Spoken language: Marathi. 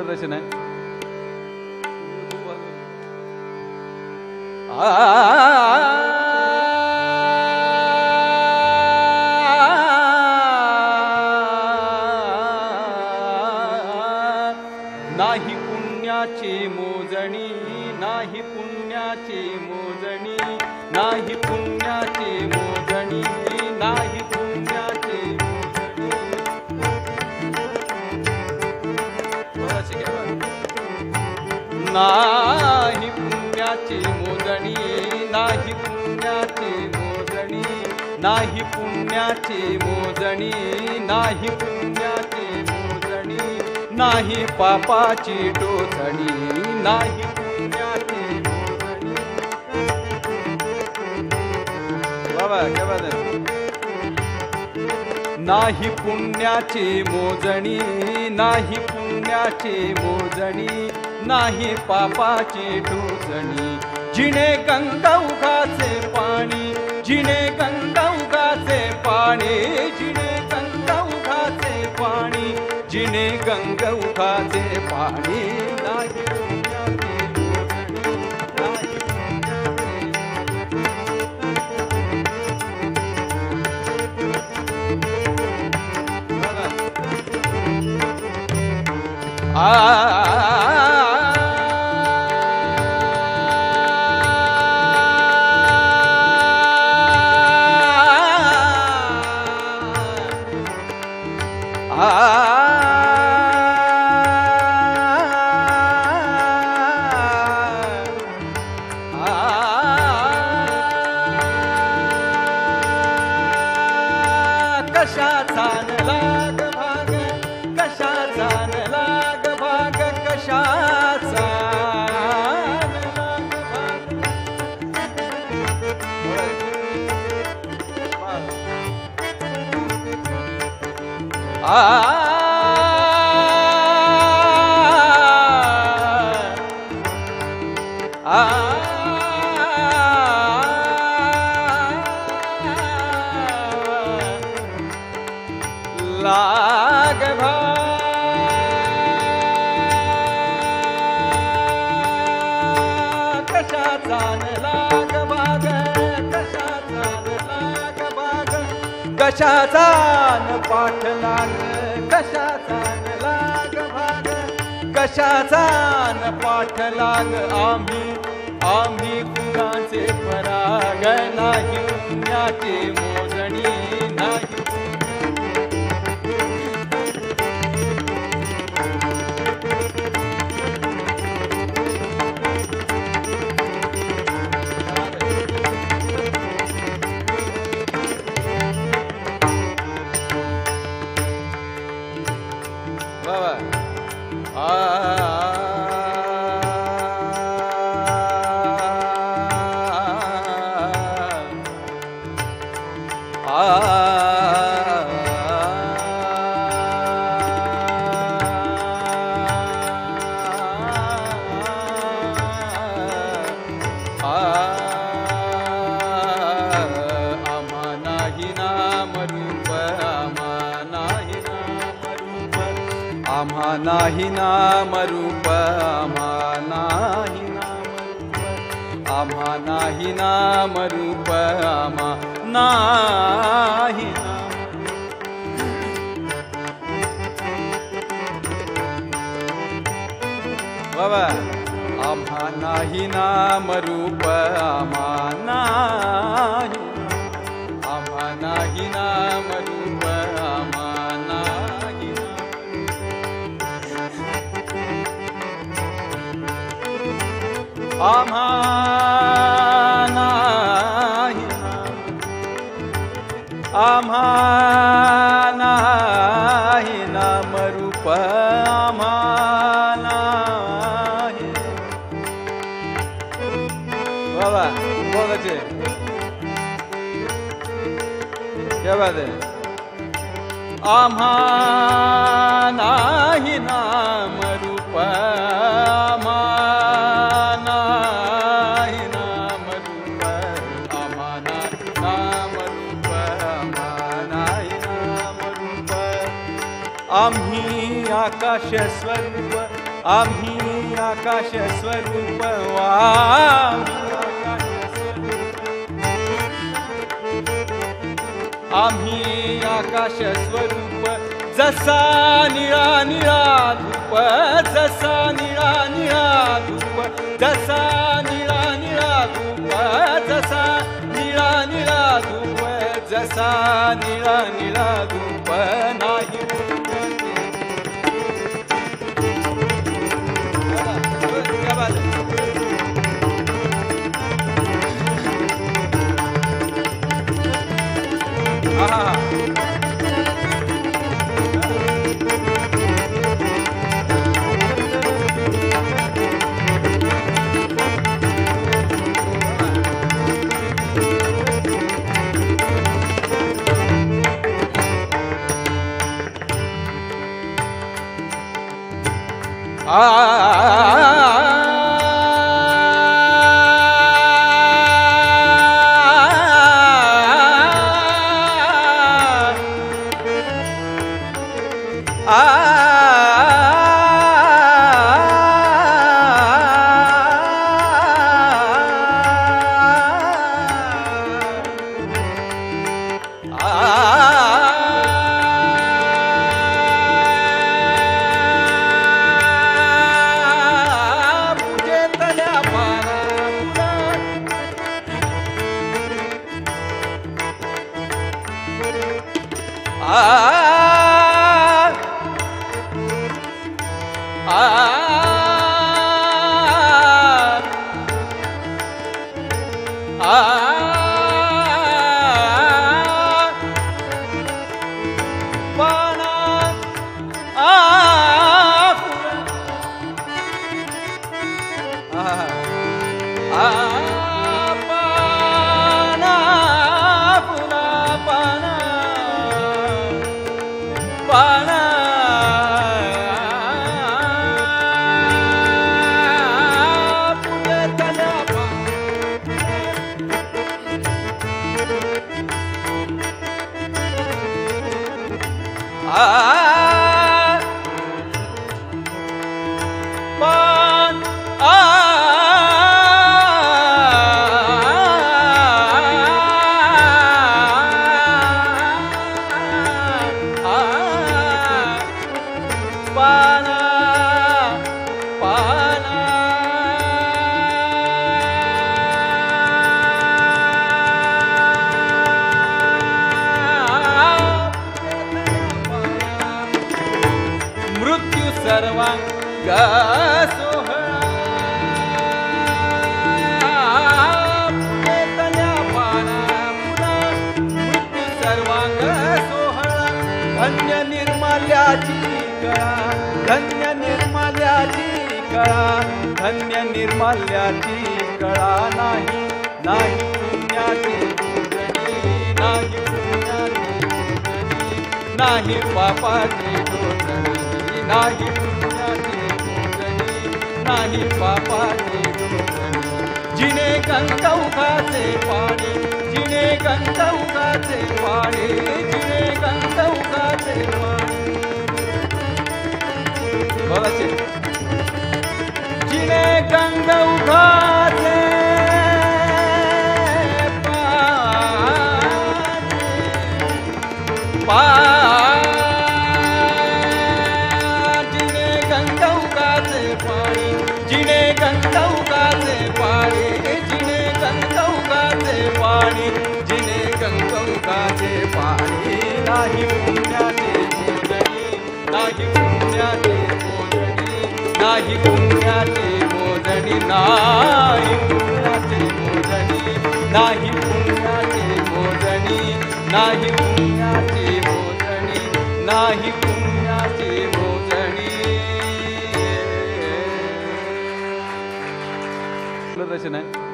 प्रदर्शन आहे. नाही पुण्याची मोजणी, नाही पुण्याची मोजणी, नाही पुण्याची मोजणी, नाही पुण्याची मोजणी, नाही पुण्याची मोजणी, नाही पुण्याची मोजणी, नाही पुण्याची मोजणी, नाही पुण्याची मोजणी, नाही पापाची टोचणी, नाही पुण्याची मोजणी. बाबा क्या बात है. नाही पुण्याची मोजणी, नाही पुण्याची मोजणी, नाही पापाची टोचणी. जिने गंगाउघाचे पाणी, जिने गंगाउघाचे पाणी, जिने गंगाउघाचे पाणी, जिने गंगाउघाचे पाणी, नाही पुण्याची मोजणी, नाही कशाचा न लाग भाग, कशाचा न लाग भाग, कशाचा न लाग भाग. लाग भाग, कशाचा न लाग भाग, कशाचा न लाग भाग, कशाचा न पाठलाग, कशाचा न लाग भाग, कशाचा न पाठलाग. आम्ही आम्ही कुणाचे पराग, नाही पुण्याची मोजणी, नाही बाबा. आम्हा नाही नाम रूप, आम्हा नाही नाम रूप, आम्हा नाही नाम रूप, आम्हा नाही नाम रूप, आम्हा नाही नाम रूप, आम्हा नाही नाम. बाबा आम्हा नाही नाम रूप, आम्हा नाही, आम्हा नाही नाम रूप, आम्हा नाही नाम. आम्हा नाही नाम, आम्हा नाही नाम रूप, आम्हा नाही. बाबा बहुत अच्छे, क्या बात है. आम्हा नाही नाम रूप, आम्हा नाही नाम रूप, आम्हा नाही नाम रूप, आम्हा नाही नाम रूप. आम्ही आकाश स्वरूप, आम्ही आकाश स्वरूप आम्ही आकाश स्वरूप जसा निळा निळा धूप जसा निळा निळा धूप जसा निळा निळा धूप जसा निळा निळा धूप जसा निळा निळा धूप नाही धन्य निर्माल्याची कळा नाही नाही पुण्याची मोजणी नाही पुण्याची मोजणी नाही पापाची मोजणी नाही पुण्याची मोजणी नाही पापाची मोजणी जिने गंगौघाचे पाणी जिने गंगौघाचे पाणी जिने गंगौघाचे पाणी बोलाचे जिने गंगौघाचे जिने गंगौघाचे पाणी जिने गंगौघाचे पाणी जिने गंगौघाचे पाणी जिने गंगौघाचे पाणी नाही पुण्याचे मोजणी नाही पुण्याचे मोजणी नाही पुण्याचे मोजणी नाही पुण्याचे मोजणी नाही पुण्याचे मोजणी नाही पुण्याचे मोजणी नाही पुण्याचे मोजणी रचना आहे.